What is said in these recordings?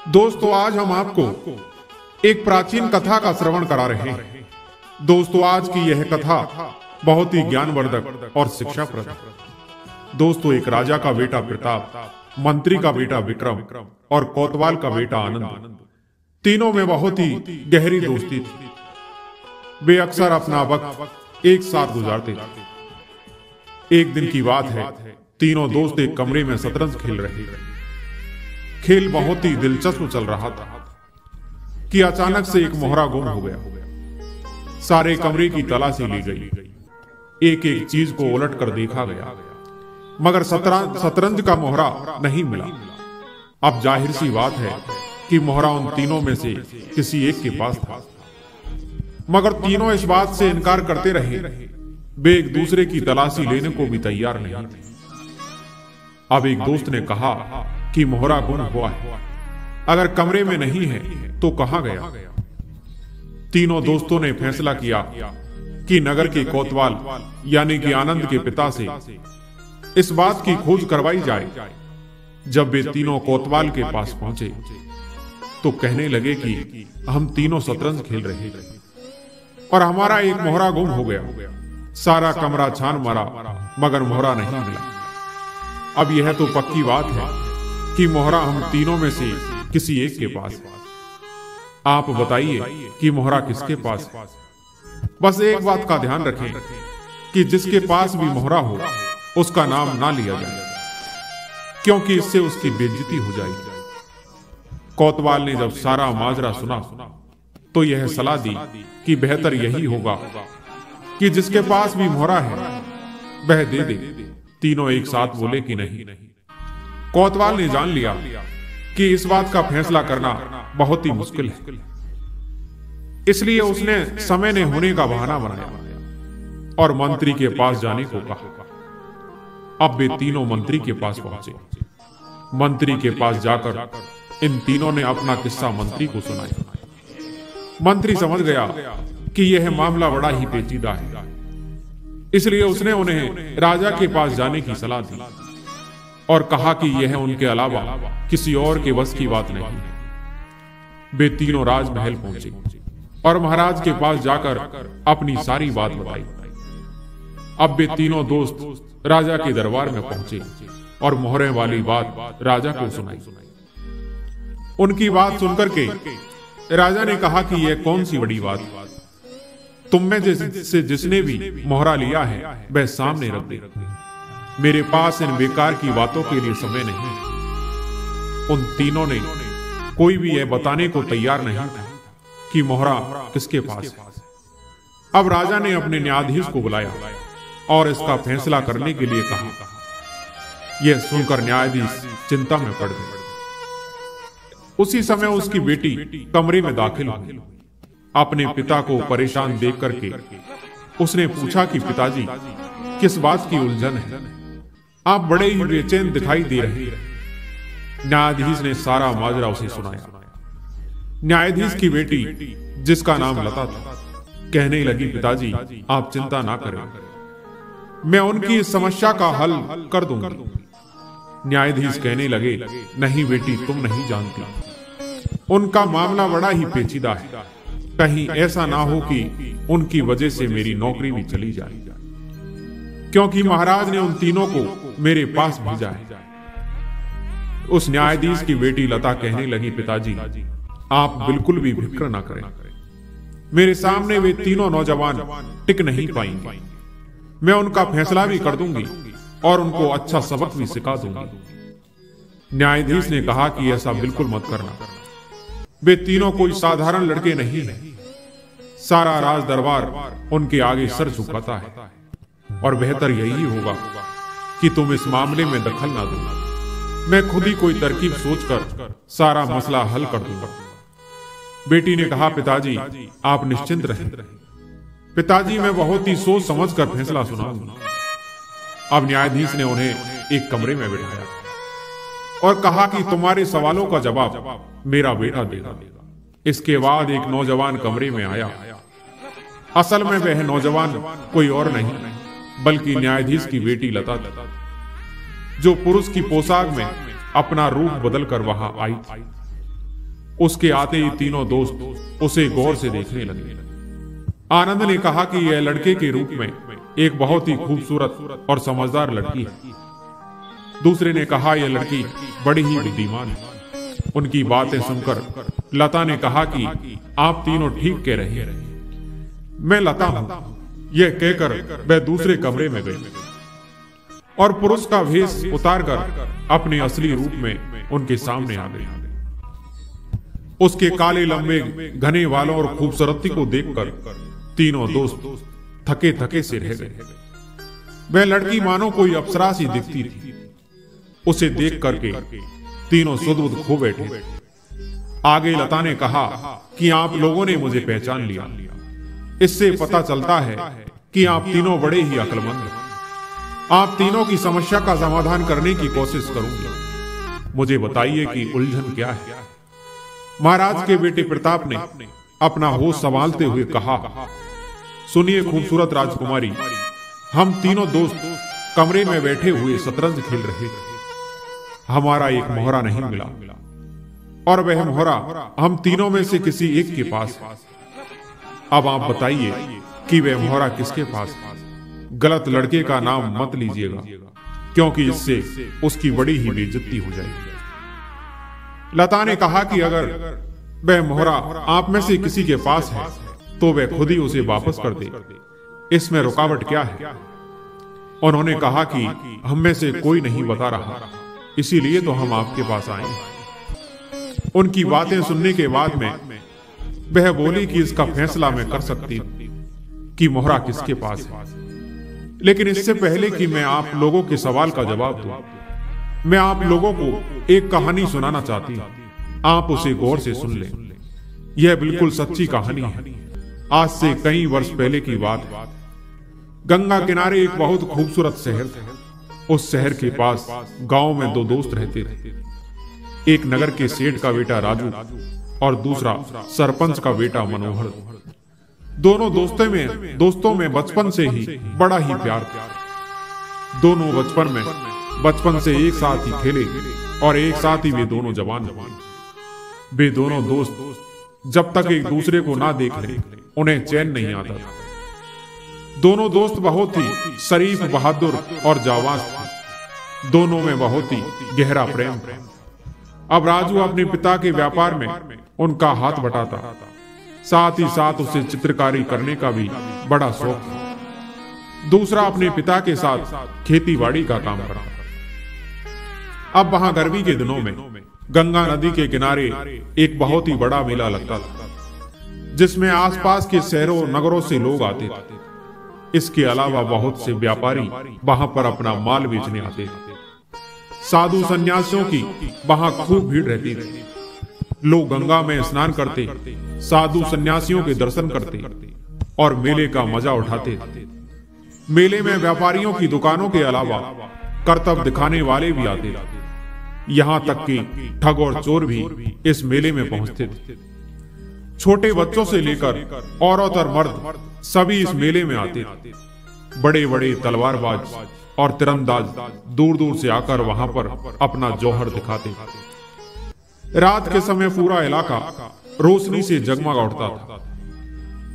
दोस्तों, आज हम आपको एक प्राचीन कथा का श्रवण करा रहे हैं। दोस्तों, आज की यह कथा बहुत ही ज्ञानवर्धक और शिक्षाप्रद। दोस्तों, एक राजा का बेटा प्रताप, मंत्री का बेटा विक्रम और कोतवाल का बेटा आनंद, तीनों में बहुत ही गहरी दोस्ती थी। वे अक्सर अपना वक्त एक साथ गुजारते थे। एक दिन की बात है, तीनों दोस्त एक कमरे में शतरंज खेल रहे थे। खेल बहुत ही दिलचस्प चल रहा था कि अचानक से एक मोहरा गुम हो गया। सारे कमरे की तलाशी ली गई, एक एक चीज को उलट कर देखा गया, मगर शतरंज का मोहरा नहीं मिला। अब जाहिर सी बात है कि मोहरा उन तीनों में से किसी एक के पास था, मगर तीनों इस बात से इनकार करते रहे। वे एक दूसरे की तलाशी लेने को भी तैयार नहीं थे। अब एक दोस्त ने कहा कि मोहरा गुम हुआ है, अगर कमरे में नहीं है तो कहां गया। तीनों दोस्तों ने फैसला किया कि नगर के कोतवाल यानी कि आनंद के पिता से इस बात की खोज करवाई जाए। जब वे तीनों कोतवाल के पास पहुंचे तो कहने लगे कि हम तीनों शतरंज खेल रहे थे और हमारा एक मोहरा गुम हो गया। सारा कमरा छान मारा मगर मोहरा नहीं मिला। अब यह तो पक्की बात है कि मोहरा हम तीनों में से किसी एक के पास है। आप बताइए कि मोहरा किसके पास है। बस एक बात का ध्यान रखें कि जिसके पास भी मोहरा हो उसका नाम ना लिया जाए, क्योंकि इससे उसकी बेइज्जती हो जाएगी। कोतवाल ने जब सारा माजरा सुना तो यह सलाह दी कि बेहतर यही होगा कि जिसके पास भी मोहरा है वह दे दे। तीनों एक साथ बोले कि नहीं। कोतवाल ने जान लिया कि इस बात का फैसला करना बहुत ही मुश्किल है, इसलिए उसने समय ने होने का बहाना बनाया और मंत्री के पास जाने को कहा। अब वे तीनों मंत्री के पास पहुंचे। मंत्री के पास जाकर इन तीनों ने अपना किस्सा मंत्री को सुनाया। मंत्री समझ गया कि यह मामला बड़ा ही पेचीदा है, इसलिए उसने उन्हें राजा के पास जाने की सलाह दी और कहा कि यह उनके अलावा किसी और के बस की बात नहीं है। वे तीनों राजमहल पहुंचे और महाराज के पास जाकर अपनी सारी बात बताई। अब वे तीनों दोस्त राजा के दरबार में पहुंचे और मोहरे वाली बात राजा को सुनाई। उनकी बात सुनकर के राजा ने कहा कि यह कौन सी बड़ी बात, तुम में से जिसने भी मोहरा लिया है वह सामने रख दे। मेरे पास इन बेकार की बातों के लिए समय नहीं। उन तीनों ने कोई भी यह बताने को तैयार नहीं था कि मोहरा किसके पास है। अब राजा ने अपने न्यायाधीश को बुलाया और इसका फैसला करने के लिए कहा। यह सुनकर न्यायाधीश चिंता में पड़ गए। उसी समय उसकी बेटी कमरे में दाखिल हुई। अपने पिता को परेशान देख करके उसने पूछा कि पिताजी, किस बात की उलझन है? आप बड़े ही बेचैन दिखाई दे रहे हैं। न्यायाधीश ने सारा माजरा उसे सुनाया। न्यायाधीश की बेटी, जिसका नाम लता था, कहने लगी, पिताजी आप चिंता ना करें, मैं उनकी इस समस्या का हल कर दूंगी। न्यायाधीश कहने लगे, नहीं बेटी, तुम नहीं जानती, उनका मामला बड़ा ही पेचीदा है। कहीं ऐसा ना हो कि उनकी वजह से मेरी नौकरी भी चली जाए, क्योंकि महाराज ने उन तीनों को मेरे पास भेजा है। उस न्यायाधीश की बेटी लता कहने लगी, पिताजी आप बिल्कुल भी फिक्र ना करें, मेरे सामने वे तीनों नौजवान टिक नहीं पाएंगे। मैं उनका फैसला भी कर दूंगी और उनको अच्छा सबक भी सिखा दूंगी। न्यायाधीश ने कहा कि ऐसा बिल्कुल मत करना, वे तीनों कोई साधारण लड़के नहीं हैं। सारा राज दरबार उनके आगे सर झुकाता है और बेहतर यही होगा कि तुम इस मामले में दखल ना दो। मैं खुद ही कोई तरकीब सोचकर सारा मसला हल कर दूंगा। बेटी ने कहा, पिताजी आप निश्चिंत रहें, पिताजी मैं बहुत ही सोच समझ कर फैसला सुनाऊंगी। अब न्यायाधीश ने उन्हें एक कमरे में बिठाया और कहा कि तुम्हारे सवालों का जवाब मेरा बेटा देगा। इसके बाद एक नौजवान कमरे में आया। असल में वह नौजवान कोई और नहीं बल्कि न्यायाधीश की बेटी लता थी, जो पुरुष की पोशाक में अपना रूप बदलकर वहां आई थी। उसके आते ही तीनों दोस्त उसे गौर से देखने लगे। आनंद ने कहा कि यह लड़के के रूप में एक बहुत ही खूबसूरत और समझदार लड़की है। दूसरे ने कहा यह लड़की बड़ी ही बुद्धिमान है। उनकी बातें सुनकर लता ने कहा कि आप तीनों ठीक कह रहे हैं, मैं लता हूं। यह कहकर वह दूसरे कमरे में गई और पुरुष का भेष उतारकर अपने असली रूप में उनके सामने आ गई। उसके काले लंबे घने बालों और खूबसूरती को देखकर तीनों दोस्त थके थके से रह गए। वह लड़की मानो कोई अप्सरा सी दिखती थी। उसे देख करके तीनों सुध-बुध खो बैठे। आगे लता ने कहा कि आप लोगों ने मुझे पहचान लिया। इससे पता चलता है कि आप तीनों बड़े ही अक्लमंद हैं। आप तीनों की समस्या का समाधान करने की कोशिश करूंगा। मुझे बताइए कि उलझन क्या है। महाराज के बेटे प्रताप ने अपना होश संभालते हुए कहा, सुनिए खूबसूरत राजकुमारी, हम तीनों दोस्त कमरे में बैठे हुए शतरंज खेल रहे थे। हमारा एक मोहरा नहीं मिला और वह मोहरा हम तीनों में से किसी एक के पास है। अब आप बताइए कि वह मोहरा किसके पास है। गलत लड़के का नाम मत लीजिएगा, क्योंकि इससे उसकी बड़ी ही बेइज्जती हो जाएगी। लता ने कहा कि अगर वह मोहरा आप में से किसी के पास है तो वह खुद ही उसे वापस कर दे, इसमें रुकावट क्या है। उन्होंने कहा कि हम में से कोई नहीं बता रहा, इसीलिए तो हम आपके पास आए। उनकी बातें सुनने के बाद में वह बोली कि इसका फैसला मैं कर सकती हूं कि मोहरा किसके पास है, लेकिन इससे पहले कि मैं आप लोगों के सवाल का जवाब दूं, मैं आप लोगों को एक कहानी सुनाना चाहती हूं। आप उसे गौर से सुन लें। यह बिल्कुल सच्ची कहानी है। आज से कई वर्ष पहले की बात है। गंगा किनारे एक बहुत खूबसूरत शहर था। उस शहर के पास गांव में दो दोस्त रहते थे। एक नगर के सेठ का बेटा राजू और दूसरा सरपंच का बेटा मनोहर। दोनों दोस्तों में बचपन से ही बड़ा ही प्यार था। दोनों बचपन से एक साथ ही खेले और एक साथ ही वे दोनों जवान हुए। वे दोनों दोस्त जब तक एक दूसरे को ना देख ले उन्हें चैन नहीं आता था। दोनों दोस्त बहुत ही शरीफ, बहादुर और जाबाज थे। दोनों में बहुत ही गहरा प्रेम था। अब राजू अपने पिता के व्यापार में उनका हाथ बटाता, साथ ही साथ उसे चित्रकारी करने का भी बड़ा शौक था। दूसरा अपने पिता के साथ खेतीबाड़ी का काम करता। अब वहां गर्मी के दिनों में गंगा नदी के किनारे एक बहुत ही बड़ा मेला लगता था, जिसमें आसपास के शहरों नगरों से लोग आते थे। इसके अलावा बहुत से व्यापारी वहां पर अपना माल बेचने आते थे। साधु सन्यासियों की वहां खूब भीड़ रहती थी। लोग गंगा में स्नान करते, साधु सन्यासियों के दर्शन करते और मेले का मजा उठाते थे। मेले में व्यापारियों की दुकानों के अलावा करतब दिखाने वाले भी आते थे। यहां तक कि ठग और चोर भी इस मेले में पहुंचते थे। छोटे बच्चों से लेकर औरत और मर्द सभी इस मेले में आते थे। बड़े बड़े तलवारबाज और तीरंदाज दूर दूर से आकर वहां पर अपना जौहर दिखाते थे। रात के समय पूरा इलाका रोशनी से जगमगा उठता था।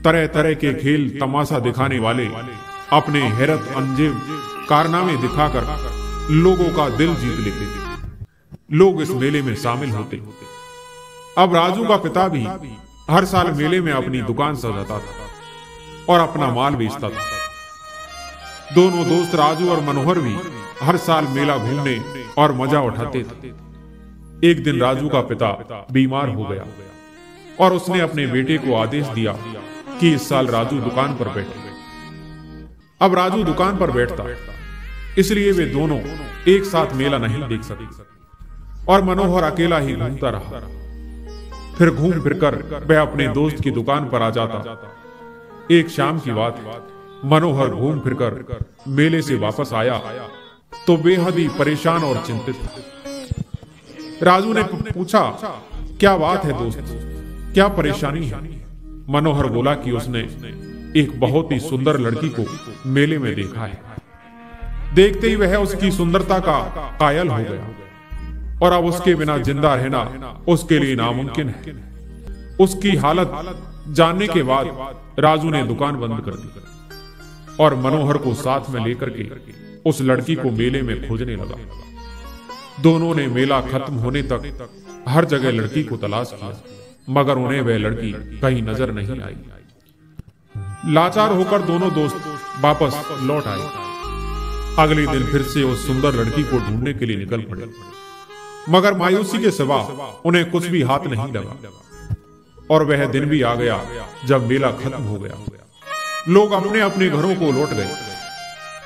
तरह तरह के खेल तमाशा दिखाने वाले अपने हैरत अंजेब कारनामे दिखाकर लोगों का दिल जीत लेते थे। लोग इस मेले में शामिल होते। अब राजू का पिता भी हर साल मेले में अपनी दुकान सजाता था और अपना माल बेचता था। दोनों दोस्त राजू और मनोहर भी हर साल मेला घूमने और मजा उठाते थे। एक दिन राजू का पिता बीमार हो गया और उसने अपने बेटे को आदेश दिया कि इस साल राजू दुकान पर बैठे। अब राजू दुकान पर बैठता, इसलिए वे दोनों एक साथ मेला नहीं देख सके और मनोहर अकेला ही घूमता रहा। फिर घूम फिरकर वह अपने दोस्त की दुकान पर आ जाता। एक शाम की बात है, मनोहर घूम फिरकर मेले से वापस आया तो बेहद ही परेशान और चिंतित था। राजू ने पूछा, क्या बात है दोस्त, क्या परेशानी है? मनोहर बोला कि उसने एक बहुत ही सुंदर लड़की को मेले में देखा है। देखते ही वह उसकी सुंदरता का कायल हो गया और अब उसके बिना जिंदा रहना उसके लिए नामुमकिन है। उसकी हालत जानने के बाद राजू ने दुकान बंद कर दी और मनोहर को साथ में लेकर के उस लड़की को मेले में खोजने लगा। दोनों ने मेला खत्म होने तक हर जगह लड़की को तलाश किया, मगर उन्हें वह लड़की कहीं नजर नहीं आई। लाचार होकर दोनों दोस्त वापस लौट आए। अगले दिन फिर से उस सुंदर लड़की को ढूंढने के लिए निकल पड़े, मगर मायूसी के सिवा उन्हें कुछ भी हाथ नहीं लगा। और वह दिन भी आ गया जब मेला खत्म हो गया। लोग अपने अपने घरों को लौट गए।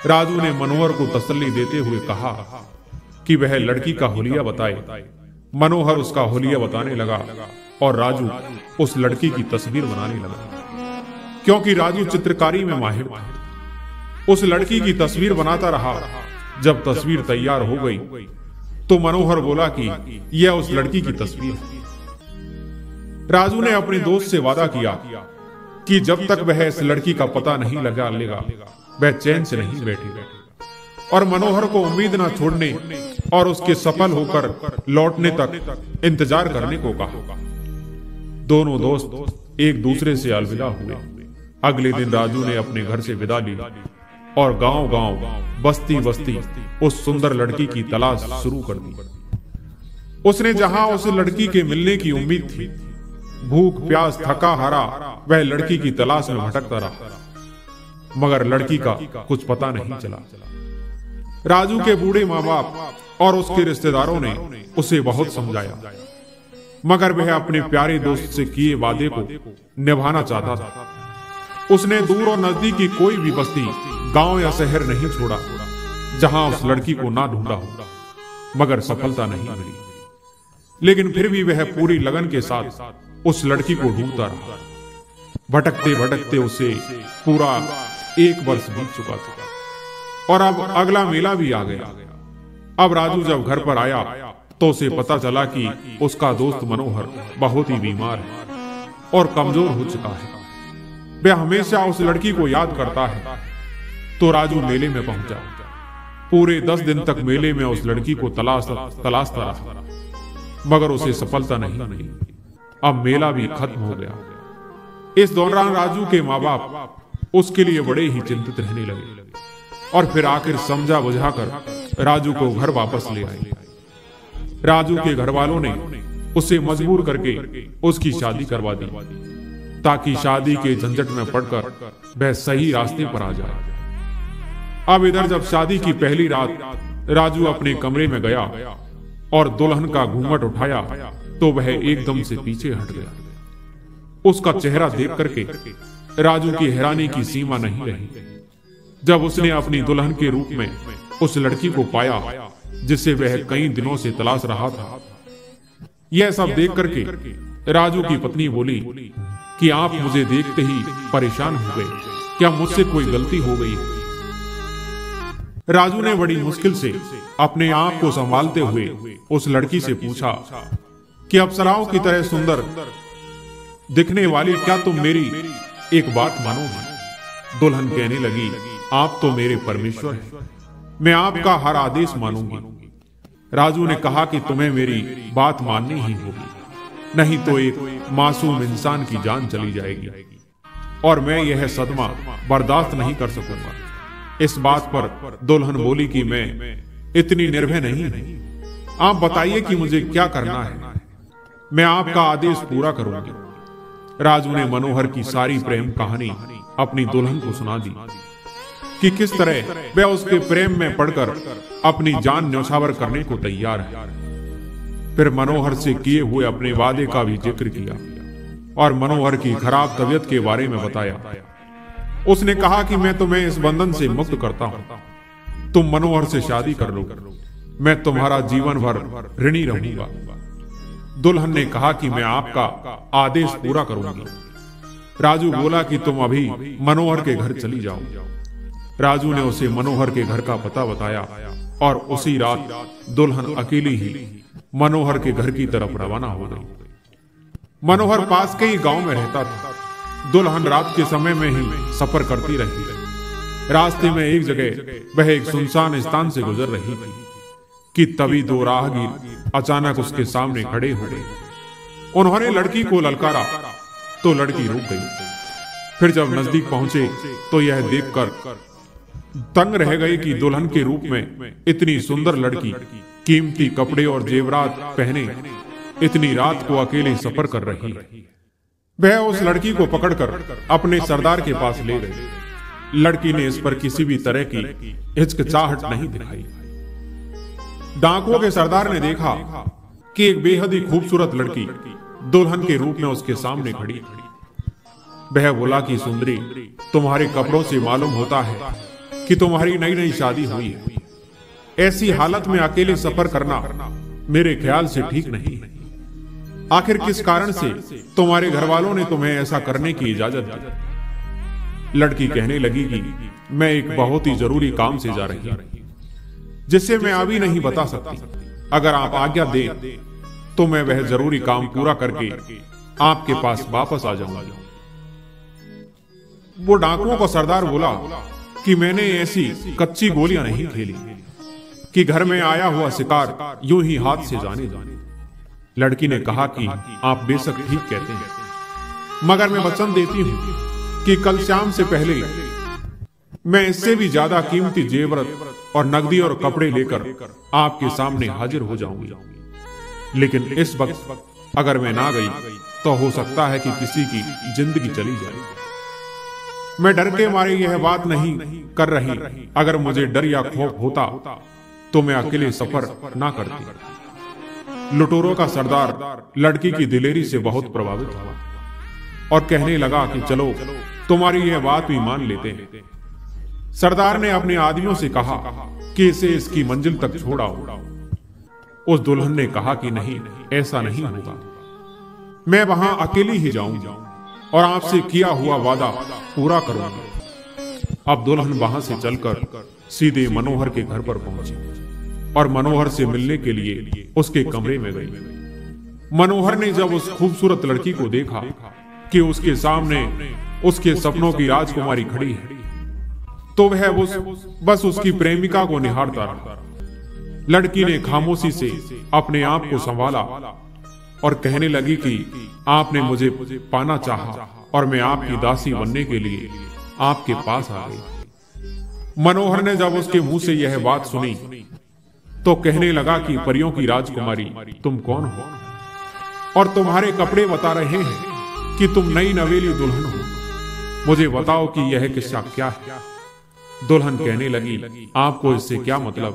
राजू ने मनोहर को तसल्ली देते हुए कहा कि वह लड़की का हुलिया बताए। मनोहर उसका हुलिया बताने लगा और राजू उस लड़की की तस्वीर बनाने लगा, क्योंकि राजू चित्रकारी में माहिर था। उस लड़की की तस्वीर बनाता रहा। जब तस्वीर तैयार हो गई तो मनोहर बोला कि यह उस लड़की की तस्वीर है। राजू ने अपने दोस्त से वादा किया कि जब तक वह इस लड़की का पता नहीं लगा लेगा वह चैन से नहीं बैठेगा, और मनोहर को उम्मीद न छोड़ने और उसके सफल होकर लौटने तक इंतजार करने को कहा। दोनों दोस्त एक दूसरे से अलविदा हुए। अगले दिन राजू ने अपने घर से विदा ली और गांव गांव बस्ती बस्ती उस सुंदर लड़की की तलाश शुरू कर दी। उसने जहां उस लड़की के मिलने की उम्मीद थी, भूख प्यास थका हारा वह लड़की की तलाश में भटकता रहा, मगर लड़की का कुछ पता नहीं चला। राजू के बूढ़े माँ बाप और उसके रिश्तेदारों ने उसे बहुत समझाया, मगर वह अपने प्यारे दोस्त से किए वादे को निभाना चाहता था। उसने दूर और नजदीक की कोई भी बस्ती, गांव या शहर नहीं छोड़ा जहां उस लड़की को ना ढूंढा हो, मगर सफलता नहीं मिली। लेकिन फिर भी वह पूरी लगन के साथ उस लड़की को ढूंढता रहा। भटकते भटकते उसे पूरा 1 वर्ष बीत चुका था और अब अगला मेला भी आ गया। अब राजू जब घर पर आया तो उसे पता चला कि उसका दोस्त मनोहर बहुत ही बीमार है और कमजोर हो चुका है। वह हमेशा उस लड़की को याद करता है। तो राजू मेले में पहुंचा। पूरे 10 दिन तक मेले में उस लड़की को तलाशता रहा, मगर उसे सफलता नहीं मिली। अब मेला भी खत्म हो गया। इस दौरान राजू के माँ बाप उसके लिए बड़े ही चिंतित रहने लगे और फिर आखिर समझा बुझाकर राजू को घर वापस ले आए। राजू के घर वालों ने उसे मजबूर करके उसकी शादी करवा दी, ताकि शादी के झंझट में पड़कर वह सही रास्ते पर आ जाए। अब इधर जब शादी की पहली रात राजू अपने कमरे में गया और दुल्हन का घूंघट उठाया तो वह एकदम से पीछे हट गया। उसका चेहरा देख करके राजू की हैरानी की सीमा नहीं रही जब उसने अपनी दुल्हन के रूप में उस लड़की को पाया जिसे वह कई दिनों से तलाश रहा था। यह सब देख करके राजू की पत्नी बोली कि आप मुझे देखते ही परेशान हो गए, क्या मुझसे कोई गलती हो गई है? राजू ने बड़ी मुश्किल से अपने आप को संभालते हुए उस लड़की से पूछा कि अप्सराओं की तरह सुंदर दिखने वाली, क्या तुम मेरी एक बात मानोगी? दुल्हन कहने लगी, आप तो मेरे परमेश्वर हैं, मैं आपका हर आदेश मानूंगी। राजू ने कहा कि तुम्हें मेरी बात माननी ही होगी, नहीं तो एक मासूम इंसान की जान चली जाएगी और मैं यह सदमा बर्दाश्त नहीं कर सकूंगा। इस बात पर दुल्हन बोली कि मैं इतनी निर्भय नहीं हूं, आप बताइए कि मुझे क्या करना है, मैं आपका आदेश पूरा करूंगी। राजू ने मनोहर की सारी प्रेम कहानी अपनी दुल्हन को सुना दी कि किस तरह वह उसके प्रेम में पड़कर अपनी जान न्यौछावर करने को तैयार है। फिर मनोहर से किए हुए अपने वादे का भी जिक्र किया और मनोहर की खराब तबीयत के बारे में बताया। उसने कहा कि मैं तुम्हें इस बंधन से मुक्त करता हूं, तुम मनोहर से शादी कर लो, मैं तुम्हारा जीवन भर ऋणी रहूंगा। दुल्हन ने कहा कि मैं आपका आदेश पूरा करूंगी। राजू बोला कि तुम अभी मनोहर के घर चली जाओ। राजू ने उसे मनोहर के घर का पता बताया और उसी रात दुल्हन अकेली ही मनोहर के घर की तरफ रवाना हो गई। मनोहर पास के ही गांव में रहता था। दुल्हन रात के समय में ही सफर करती रही। रास्ते में एक जगह वह एक सुनसान स्थान से गुजर रही थी कि तभी 2 राहगीर अचानक उसके सामने खड़े हो गए। उन्होंने लड़की को ललकारा तो लड़की रुक गई। फिर जब नजदीक पहुंचे तो यह देखकर दंग रह गए कि दुल्हन के रूप में इतनी सुंदर लड़की कीमती कपड़े और जेवरात पहने इतनी रात को अकेले सफर कर रही है। वह उस लड़की को पकड़कर अपने सरदार के पास ले गए। लड़की ने इस पर किसी भी तरह की हिचकिचाहट नहीं दिखाई। डाकुओं के सरदार ने देखा कि एक बेहद ही खूबसूरत लड़की दुल्हन के रूप में उसके सामने खड़ी है। वह बोला कि सुंदरी, तुम्हारे कपड़ों से मालूम होता है कि तुम्हारी नई नई शादी हुई है। ऐसी हालत में अकेले सफर करना मेरे ख्याल से ठीक नहीं है। आखिर किस कारण से तुम्हारे घर वालों ने तुम्हें ऐसा करने की इजाजत दी? लड़की कहने लगी कि मैं एक बहुत ही जरूरी काम से जा रही हूं, जिससे मैं अभी नहीं बता सकती। अगर आप आज्ञा दें तो मैं वह जरूरी काम पूरा करके आपके पास वापस आ जाऊंगा। वो डाकुओं का सरदार बोला कि मैंने ऐसी कच्ची गोलियां नहीं खेली कि घर में आया हुआ शिकार यूं ही हाथ से जाने दो। लड़की ने कहा कि आप बेशक ठीक कहते हैं, मगर मैं वचन देती हूं कि कल शाम से पहले मैं इससे भी ज्यादा कीमती जेवरत और नकदी और कपड़े लेकर आपके सामने हाजिर हो जाऊंगी। लेकिन इस वक्त अगर मैं ना गई तो हो सकता है कि किसी की जिंदगी चली जाए। मैं डर के मारे यह बात नहीं कर रही। अगर मुझे डर या खौफ होता तो मैं अकेले सफर ना करती। लुटेरों का सरदार लड़की की दिलेरी से बहुत प्रभावित हुआ और कहने लगा कि चलो तुम्हारी यह बात भी मान लेते हैं। सरदार ने अपने आदमियों से कहा कि इसे इसकी मंजिल तक छोड़ाओ। उस दुल्हन ने कहा कि नहीं, ऐसा नहीं होगा, मैं वहां अकेली ही जाऊंगी और आपसे किया हुआ वादा पूरा करूंगी। अब दुल्हन वहां से चलकर सीधे मनोहर के घर पर पहुंची और मनोहर से मिलने के लिए उसके कमरे में गई। मनोहर ने जब उस खूबसूरत लड़की को देखा कि उसके सामने उसके सपनों की राजकुमारी खड़ी है, तो वह बस उसकी प्रेमिका को निहारता रहा। लड़की ने खामोशी से अपने आप को संभाला और कहने लगी कि आपने मुझे पाना चाहा और मैं आपकी दासी बनने के लिए आपके पास आ गई। मनोहर ने जब उसके मुंह से यह बात सुनी तो कहने लगा कि परियों की राजकुमारी तुम कौन हो और तुम्हारे कपड़े बता रहे हैं कि तुम नई नवेली दुल्हन हो। मुझे बताओ कि यह किस्सा क्या है। दुल्हन कहने लगी, आपको इससे क्या मतलब?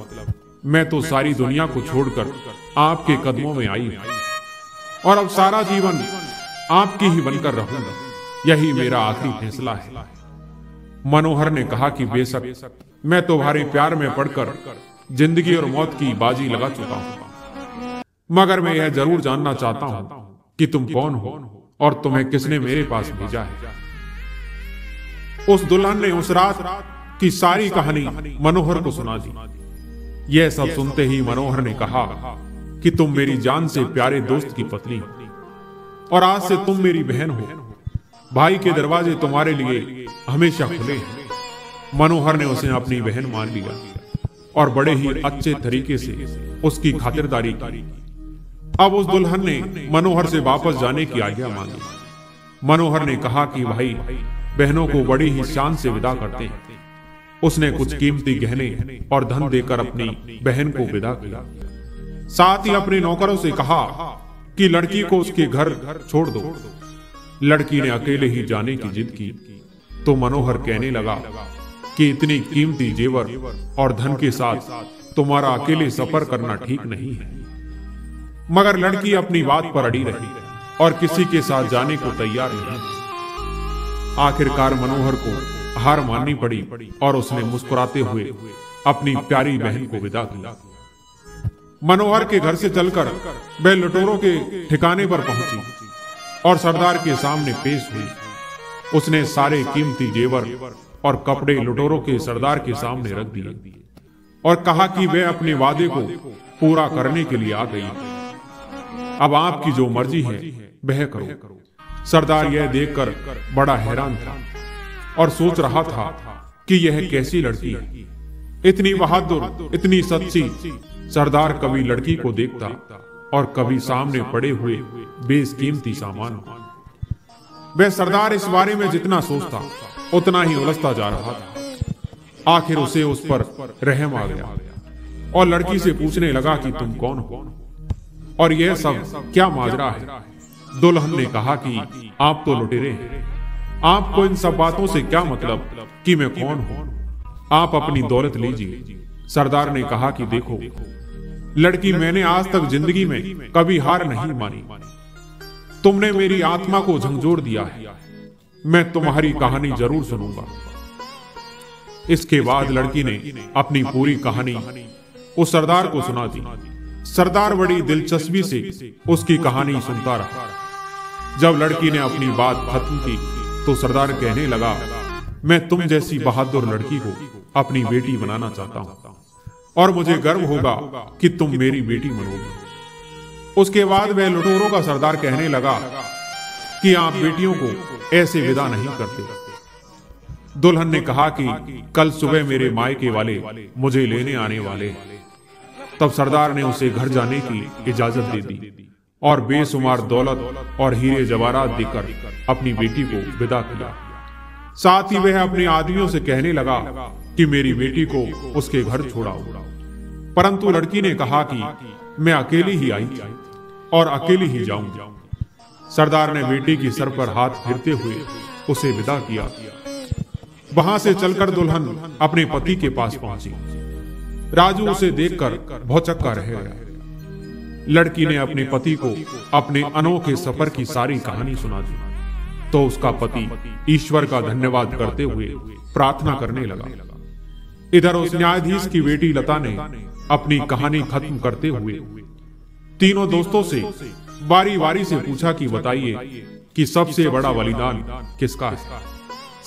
मैं तो सारी दुनिया को छोड़कर आपके कदमों में आई हूं और अब सारा जीवन आपकी ही बनकर रहूंगा। यही मेरा आखिरी फैसला है। मनोहर ने कहा कि बेशक मैं तुम्हारे प्यार में पड़कर जिंदगी और मौत की बाजी लगा चुका हूं, मगर मैं यह जरूर जानना चाहता हूं कि तुम कौन हो और तुम्हें किसने मेरे पास भेजा है। उस दुल्हन ने उस रात की सारी कहानी मनोहर को सुना दी। यह सब सुनते ही मनोहर ने कहा कि तुम मेरी जान से प्यारे दोस्त की पत्नी हो और आज से तुम मेरी बहन हो। भाई के दरवाजे तुम्हारे लिए हमेशा खुले हैं। मनोहर ने उसे अपनी बहन मान लिया और बड़े ही अच्छे तरीके से उसकी खातिरदारी की। अब उस दुल्हन ने मनोहर से वापस जाने की आज्ञा मांगी। मनोहर ने कहा कि भाई बहनों को बड़ी ही शान से विदा करते हैं। उसने कुछ कीमती गहने और धन देकर अपनी बहन को विदा किया। साथ ही अपने नौकरों से कहा कि लड़की को उसके घर छोड़ दो। लड़की ने अकेले ही जाने की जिद की तो मनोहर कहने लगा कि इतनी कीमती जेवर और धन के साथ तुम्हारा अकेले सफर करना ठीक नहीं है। मगर लड़की अपनी बात पर अड़ी रही और किसी के साथ जाने को तैयार नहीं। आखिरकार मनोहर को हार माननी पड़ी और उसने मुस्कुराते हुए अपनी प्यारी बहन को विदा किया। मनोहर के घर से चलकर वह लुटेरों के ठिकाने पर पहुंची और सरदार के सामने पेश हुई। उसने सारे कीमती जेवर और कपड़े लुटेरों के सरदार के सामने रख दिए और कहा कि वह अपने वादे को पूरा करने के लिए आ गई। अब आपकी जो मर्जी है वह करो। सरदार यह देखकर बड़ा हैरान था और सोच रहा था कि यह कैसी लड़की है, इतनी बहादुर, इतनी सच्ची। सरदार कभी लड़की को देखता और कभी सामने पड़े हुए बेशकीमती सामान हो। वह सरदार इस बारे में जितना सोचता उतना ही उलझता जा रहा था। आखिर उसे उस पर रहम आ गया और लड़की से पूछने लगा कि तुम कौन हो और यह सब क्या माजरा है। दुल्हन ने कहा कि आप तो लुटेरे हैं, आपको इन सब बातों से क्या मतलब कि मैं कौन हूं, आप अपनी दौलत लीजिए। सरदार ने कहा कि देखो लड़की, मैंने आज तक जिंदगी में कभी हार नहीं मानी। तुमने मेरी आत्मा को झंझोर दिया है, मैं तुम्हारी कहानी जरूर सुनूंगा। इसके बाद लड़की ने अपनी पूरी कहानी उस सरदार को सुना दी। सरदार बड़ी दिलचस्पी से उसकी कहानी सुनता रहा। जब लड़की ने अपनी बात खत्म की तो सरदार कहने लगा, मैं तुम जैसी बहादुर लड़की को अपनी बेटी बनाना चाहता हूं और मुझे गर्व होगा कि तुम मेरी बेटी बनोगे। उसके बाद वह लुटेरों का सरदार कहने लगा कि आप बेटियों को ऐसे विदा नहीं करते। दुल्हन ने कहा कि कल सुबह मेरे मायके वाले मुझे लेने आने वाले। तब सरदार ने उसे घर जाने की इजाजत दे दी और बेशुमार दौलत और हीरे जवाहरात देकर अपनी बेटी को विदा किया। साथ ही वह अपने आदमियों से कहने लगा कि मेरी बेटी को उसके घर छोड़ाओ। परंतु लड़की ने कहा कि मैं अकेली ही आई थी और अकेली ही जाऊंगी। सरदार ने बेटी की सर पर हाथ फेरते हुए उसे विदा किया। वहां से चलकर दुल्हन अपने पति के पास पहुंची। राजू उसे देखकर भौचक्का रह गया। लड़की ने अपने पति को अपने अनोखे सफर की सारी कहानी सुना दी तो उसका पति ईश्वर का धन्यवाद करते हुए प्रार्थना करने लगा। इधर उस न्यायाधीश की बेटी लता ने अपनी कहानी खत्म करते हुए तीनों दोस्तों से बारी बारी से पूछा कि बताइए कि सबसे बड़ा बलिदान किसका है।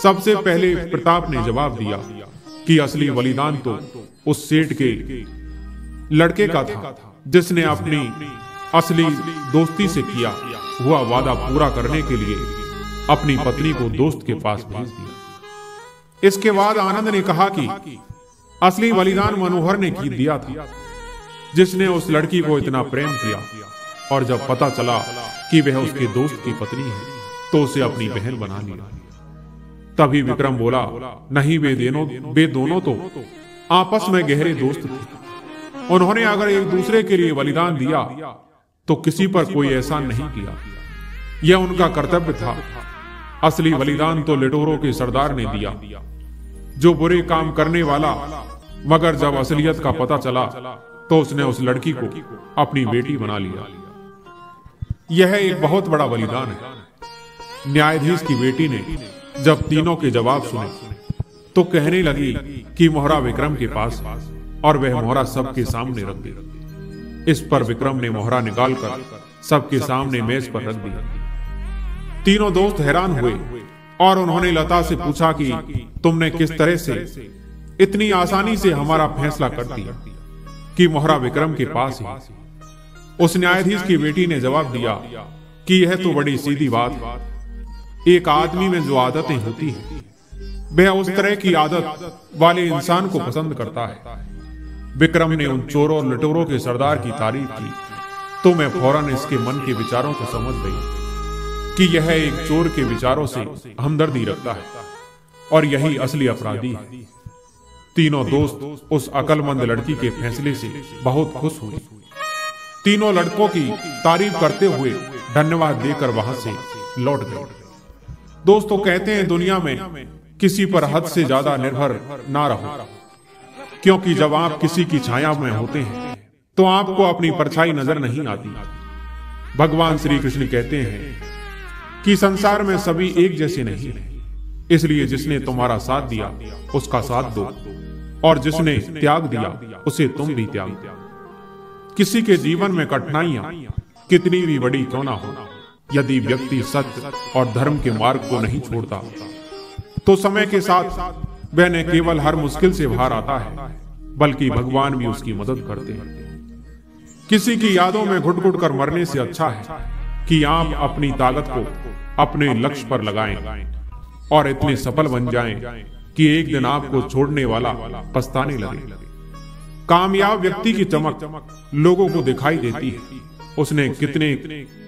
सबसे पहले प्रताप ने जवाब दिया कि असली बलिदान तो उस सेठ के लड़के का था जिसने अपनी असली दोस्ती से किया हुआ वादा पूरा करने के लिए अपनी पत्नी को दोस्त के पास भेज दिया। इसके बाद आनंद ने कहा कि असली बलिदान मनोहर ने दिया था, जिसने उस लड़की को इतना प्रेम किया और जब पता चला कि वह उसके दोस्त की पत्नी है तो उसे अपनी बहन बना लिया। तभी विक्रम बोला, नहीं वे दोनों तो आपस में गहरे दोस्त थे। उन्होंने अगर एक दूसरे के लिए बलिदान दिया तो किसी पर कोई एहसान नहीं किया, यह उनका कर्तव्य था। असली बलिदान तो लिटोरों के सरदार ने दिया, जो बुरे काम करने वाला, मगर जब असलियत का पता चला तो उसने उस लड़की को अपनी बेटी बना लिया। यह एक बहुत बड़ा बलिदान है। न्यायाधीश की बेटी ने जब तीनों के जवाब सुने तो कहने लगी कि मोहरा विक्रम के पास है और वह मोहरा सबके सामने रख दी। इस पर विक्रम ने मोहरा निकालकर सबके सामने मेज पर रख दिया। तीनों दोस्त हैरान हुए और उन्होंने लता से पूछा कि तुमने किस तरह से इतनी आसानी से हमारा फैसला कर दिया कि मोहरा विक्रम के पास है। उस न्यायाधीश की बेटी ने जवाब दिया कि यह तो बड़ी सीधी बात है। एक आदमी में जो आदतें होती हैं वह उस तरह की आदत वाले इंसान को पसंद करता है। विक्रम ने उन चोरों और लुटेरों के सरदार की तारीफ की तो मैं फौरन इसके मन के विचारों को समझ गई कि यह एक चोर के विचारों से हमदर्दी रखता है और यही असली अपराधी है। तीनों दोस्त उस अकलमंद लड़की के फैसले से बहुत खुश हुए। तीनों लड़कों की तारीफ करते हुए धन्यवाद देकर वहां से लौट गए। दोस्तों कहते हैं दुनिया में किसी पर हद से ज्यादा निर्भर ना रहो, क्योंकि जब आप किसी की छाया में होते हैं तो आपको अपनी परछाई नजर नहीं आती। भगवान श्री कृष्ण कहते हैं कि संसार में सभी एक जैसे नहीं हैं, इसलिए जिसने तुम्हारा साथ दिया उसका साथ दो और जिसने त्याग दिया उसे तुम भी त्याग दो। किसी के जीवन में कठिनाइयां कितनी भी बड़ी क्यों ना हो, यदि व्यक्ति सत्य और धर्म के मार्ग को नहीं छोड़ता तो समय के साथ वह न केवल हर मुश्किल से बाहर आता है बल्कि भगवान भी उसकी मदद करते हैं। किसी की यादों में घुट घुट कर मरने से अच्छा है कि आप अपनी ताकत को अपने लक्ष्य पर लगाएं और इतने सफल बन जाएं कि एक दिन आपको छोड़ने वाला पछताने लगे। कामयाब व्यक्ति की चमक लोगों को दिखाई देती है, उसने कितने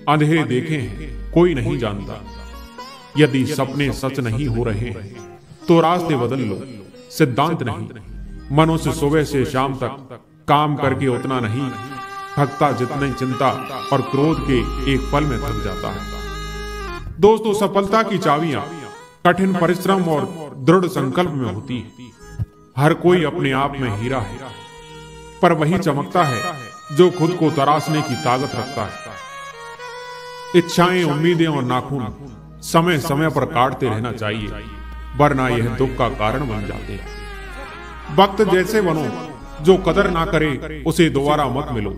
अंधेरे देखे हैं कोई नहीं जानता। यदि सपने सच नहीं हो रहे तो रास्ते बदल लो, सिद्धांत नहीं। मनुष्य सुबह से शाम तक काम करके उतना नहीं थकता जितनी चिंता और क्रोध के एक पल में थक जाता है। दोस्तों, सफलता की चाबियां कठिन परिश्रम और दृढ़ संकल्प में होती है। हर कोई अपने आप में हीरा है, पर वही चमकता है जो खुद को तराशने की ताकत रखता है। इच्छाएं, उम्मीदें और नाखून समय समय पर काटते रहना चाहिए, वरना यह दुख का कारण बन जाते हैं। वक्त जैसे बनो, जो कदर ना करे उसे दोबारा मत मिलो।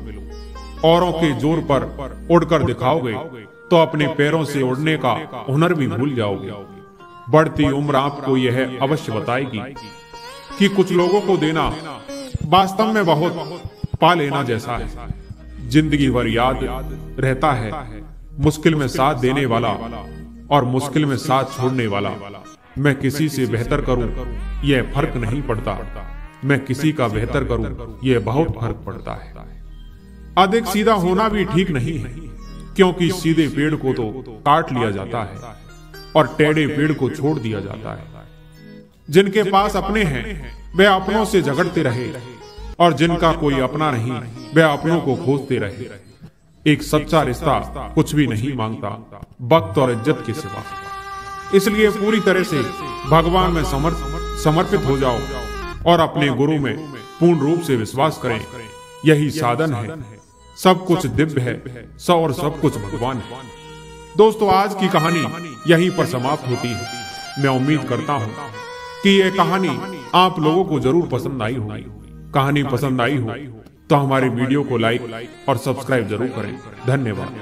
औरों के जोर पर उड़कर दिखाओगे तो अपने पैरों से उड़ने का हुनर भी भूल जाओगे। बढ़ती उम्र आपको यह अवश्य बताएगी कि कुछ लोगों को देना वास्तव में बहुत पा लेना जैसा है। जिंदगी भर याद रहता है मुश्किल में साथ देने वाला और मुश्किल में साथ छोड़ने वाला। मैं किसी से बेहतर करूं यह फर्क नहीं पड़ता, मैं किसी का बेहतर करूं यह बहुत फर्क पड़ता है। अधिक सीधा होना भी ठीक नहीं है, क्योंकि सीधे पेड़ को तो काट लिया जाता है और टेढ़े पेड़ को छोड़ दिया जाता है। जिनके पास अपने हैं वे अपनों से झगड़ते रहे, और जिनका कोई अपना नहीं वे अपनों को खोजते रहे। एक सच्चा रिश्ता कुछ भी नहीं मांगता वक्त और इज्जत के सिवा। इसलिए पूरी तरह से भगवान में समर्पित हो जाओ और अपने गुरु में पूर्ण रूप से विश्वास करें। यही साधन है, सब कुछ दिव्य है, और सब कुछ भगवान है। दोस्तों, आज की कहानी यहीं पर समाप्त होती है। मैं उम्मीद करता हूँ कि यह कहानी आप लोगों को जरूर पसंद आई होगी। कहानी पसंद आई हो तो हमारे वीडियो को लाइक और सब्सक्राइब जरूर करें। धन्यवाद।